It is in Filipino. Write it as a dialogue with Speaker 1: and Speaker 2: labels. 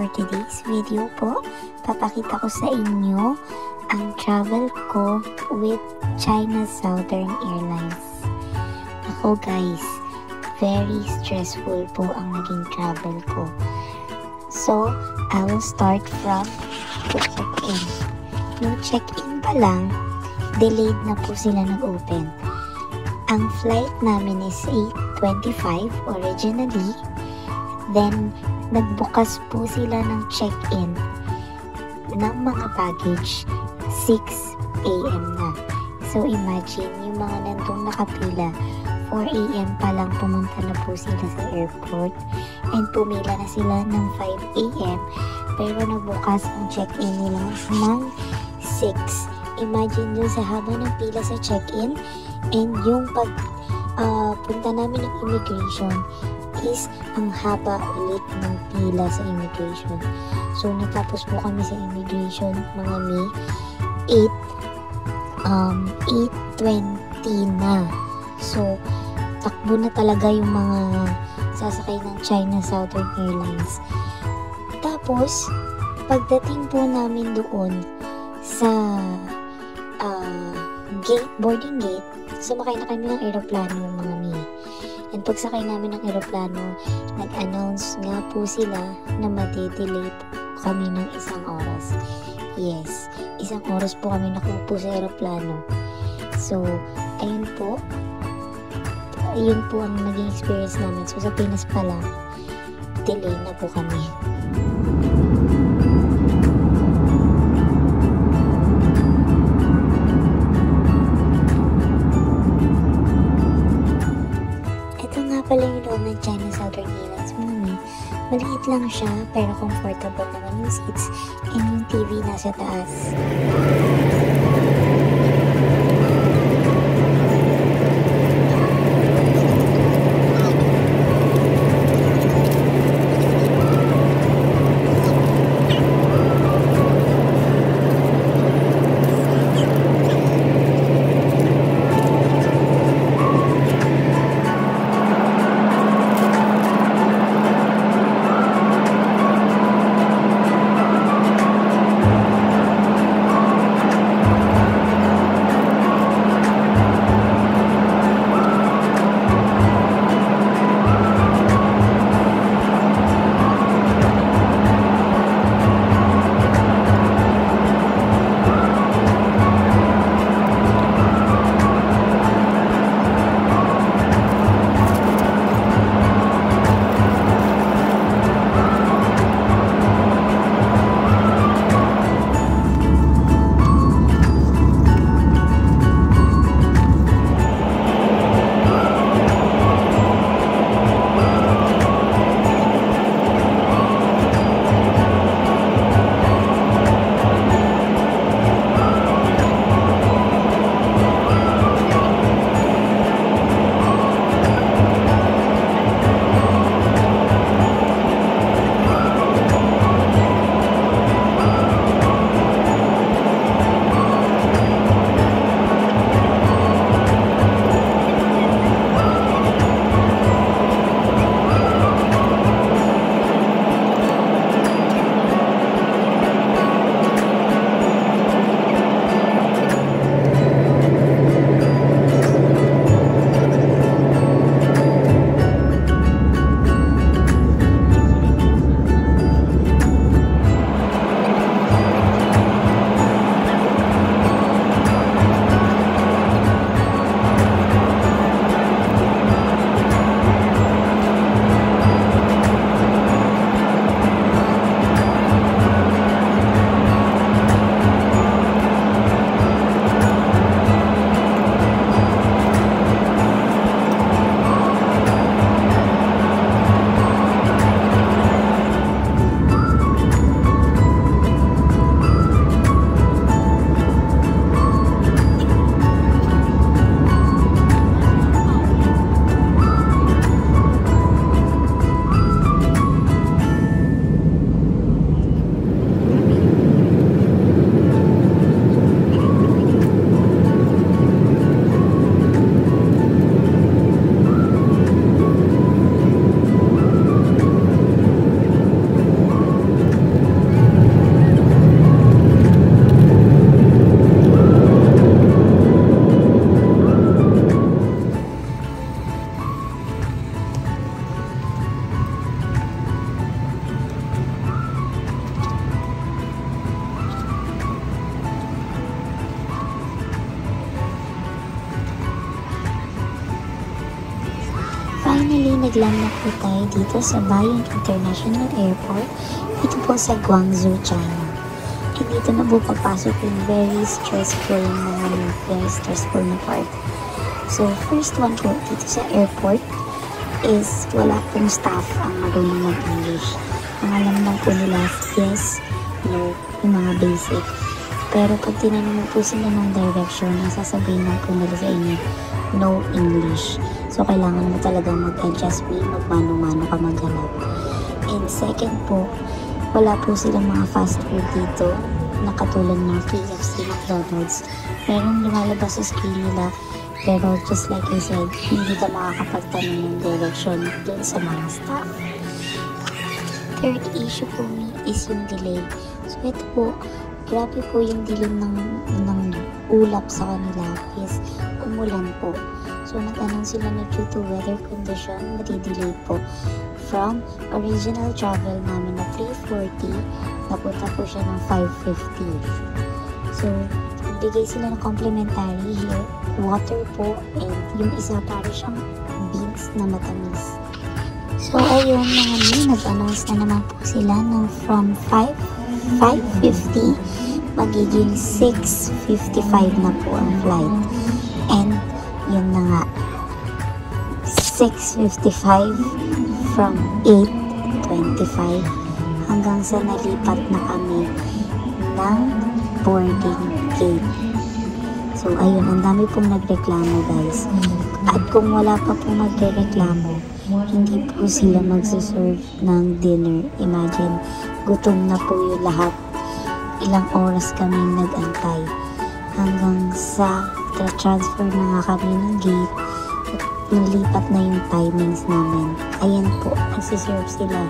Speaker 1: For today's video po, papakita ko sa inyo ang travel ko with China Southern Airlines. Ako guys, very stressful po ang naging travel ko. So, I will start from the check-in. Yung check-in pa lang, delayed na po sila nag-open. Ang flight namin is 8:25 originally. Then, nagbukas po sila ng check-in ng mga baggage 6 AM na. So, imagine, yung mga nandun nakapila, 4 AM pa lang pumunta na po sila sa airport and pumila na sila ng 5 AM pero nagbukas ang check-in nila ng 6. Imagine dun sa haba ng pila sa check-in and yung punta namin ng immigration is ang haba ulit ng pila sa immigration. So, natapos po kami sa immigration mga May 8:20 na. So, takbo na talaga yung mga sasakay ng China Southern Airlines. Tapos, pagdating po namin doon sa boarding gate, sumakay na kami ng aeroplano mga May. And pagsakay namin ng aeroplano, nag-announce nga po sila na madidelay po kami ng 1 oras. Yes, 1 oras po kami nakaupo sa aeroplano. So, ayun po ang naging experience namin. So, sa Pinas pa lang, delay na po kami. Pala yung loob ng China Southern Airlines mga. Maliit lang siya pero comfortable naman yung seats and yung TV nasa taas. Finally, nagland na po tayo dito sa Bayon International Airport, dito po sa Guangzhou, China. And dito na po papasok yung very stressful na part. So, first one po dito sa airport is wala pong staff ang marunong mag-English. Ang alam lang po nila, yes, no, yung mga basic. Pero pag tinanong mo po sila ng direction, nasasabihin lang po nila sa inyo, no English. So, kailangan mo talaga mag-adjust, magmano-mano ka maghanap. And second po, wala po silang mga fast food dito na katulad ng KFC, McDonald's. Merong lumalabas sa screen nila, pero just like I said, hindi ka makakapagtanong ng direction dun sa mga staff. Third issue po is yung delay. So, ito po, grabe po yung dilim ng ulap sa kanila is umulan po. So, nag-anong sila na due to weather condition, matidelay po. From original travel namin na 3:40, napunta po siya ng 5:50. So, bigay sila ng complimentary here, water po, and yung isa para siyang beans na matamis. So, ayun mga nag-announce na naman po sila ng from 5:50, magiging 6:55 na po ang flight. And, yun na nga, 6:55 from 8:25 hanggang sa nalipat na kami ng boarding gate. So, ayun, ang dami pong nagreklamo guys. At kung wala pa pong magreklamo, hindi po sila magsuserve ng dinner. Imagine, gutom na po yung lahat. Ilang oras kaming nag-antay hanggang sa transfer na nga kami ng gate at nalipat na yung timings namin. Ayan po, nagsiserve sila.